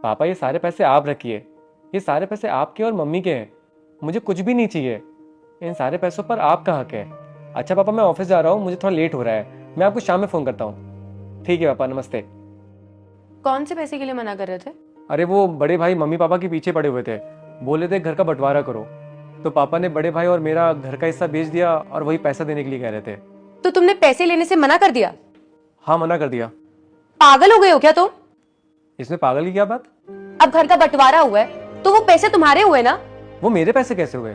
पापा ये सारे पैसे आप रखिए, ये सारे पैसे आपके और मम्मी के हैं, मुझे कुछ भी नहीं चाहिए, इन सारे पैसों पर आपका हक है। अच्छा पापा मैं ऑफिस जा रहा हूँ, मुझे थोड़ा लेट हो रहा है, मैं आपको शाम में फ़ोन करता हूँ। ठीक है पापा, नमस्ते। कौन से पैसे के लिए मना कर रहे थे? अरे वो बड़े भाई मम्मी पापा के पीछे पड़े हुए थे, बोले थे घर का बंटवारा करो, तो पापा ने बड़े भाई और मेरा घर का हिस्सा बेच दिया और वही पैसा देने के लिए कह रहे थे। तो तुमने पैसे लेने से मना कर दिया? हाँ मना कर दिया। पागल हो गए हो क्या तुम? इसमें पागल की क्या बात? अब घर का बंटवारा हुआ है तो वो पैसे तुम्हारे हुए ना। वो मेरे पैसे कैसे हुए?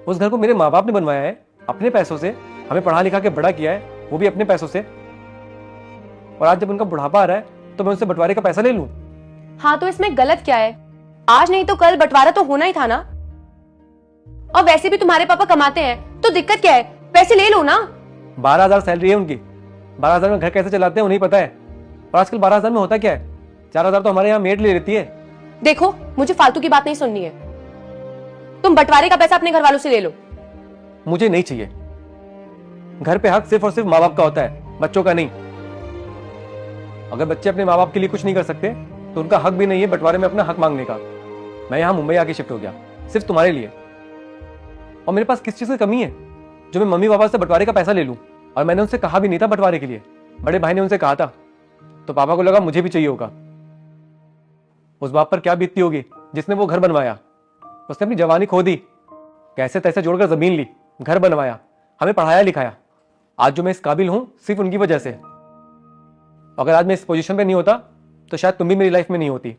उस घर को मेरे माँ बाप ने बनवाया है अपने पैसों से, हमें पढ़ा लिखा के बड़ा किया है, वो भी अपने पैसों से। और आज जब उनका बुढ़ापा आ रहा है तो मैं उनसे बंटवारे का पैसा ले लूं? हाँ तो इसमें गलत क्या है? आज नहीं तो कल बंटवारा तो होना ही था ना। और वैसे भी तुम्हारे पापा कमाते हैं तो दिक्कत क्या है, पैसे ले लो ना। 12,000 सैलरी है उनकी, 12,000 में घर कैसे चलाते हैं उन्हें पता है। और आजकल 12,000 में होता क्या है, 4,000 तो हमारे यहाँ मेड ले लेती है। देखो मुझे फालतू की बात नहीं सुननी है, तुम बंटवारे का पैसा अपने घर वालों से ले लो। मुझे नहीं चाहिए, घर पे हक सिर्फ और सिर्फ माँ बाप का होता है, बच्चों का नहीं। अगर बच्चे अपने माँ बाप के लिए कुछ नहीं कर सकते तो उनका हक भी नहीं है बंटवारे में अपना हक मांगने का। मैं यहाँ मुंबई आके शिफ्ट हो गया सिर्फ तुम्हारे लिए, और मेरे पास किस चीज की कमी है जो मैं मम्मी पापा से बंटवारे का पैसा ले लूं? और मैंने उनसे कहा भी नहीं था बंटवारे के लिए, बड़े भाई ने उनसे कहा था, तो पापा को लगा मुझे भी चाहिए होगा। उस बाप पर क्या बीतती होगी जिसने वो घर बनवाया। उसने अपनी जवानी खो दी, कैसे तैसे जोड़कर जमीन ली, घर बनवाया, हमें पढ़ाया लिखाया। आज जो मैं इस काबिल हूं सिर्फ उनकी वजह से। अगर आज मैं इस पोजीशन पे नहीं होता तो शायद तुम भी मेरी लाइफ में नहीं होती।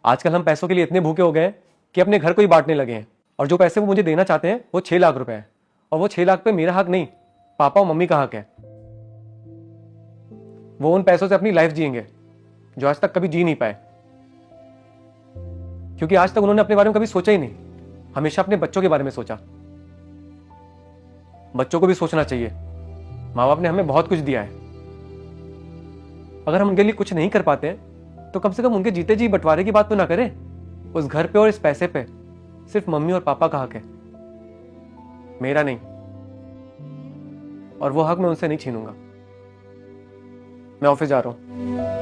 आजकल हम पैसों के लिए इतने भूखे हो गए हैं कि अपने घर को ही बांटने लगे हैं। और जो पैसे वो मुझे देना चाहते हैं वो 6 लाख रुपए है, और वो 6 लाख पे मेरा हक नहीं, पापा और मम्मी का हक है। वो उन पैसों से अपनी लाइफ जिएंगे जो आज तक कभी जी नहीं पाए, क्योंकि आज तक उन्होंने अपने बारे में कभी सोचा ही नहीं, हमेशा अपने बच्चों के बारे में सोचा। बच्चों को भी सोचना चाहिए, माँ बाप ने हमें बहुत कुछ दिया है। अगर हम उनके लिए कुछ नहीं कर पाते हैं तो कम से कम उनके जीते जी बंटवारे की बात तो ना करें। उस घर पे और इस पैसे पे सिर्फ मम्मी और पापा का हक है, मेरा नहीं। और वो हक मैं उनसे नहीं छीनूंगा। मैं ऑफिस जा रहा हूं।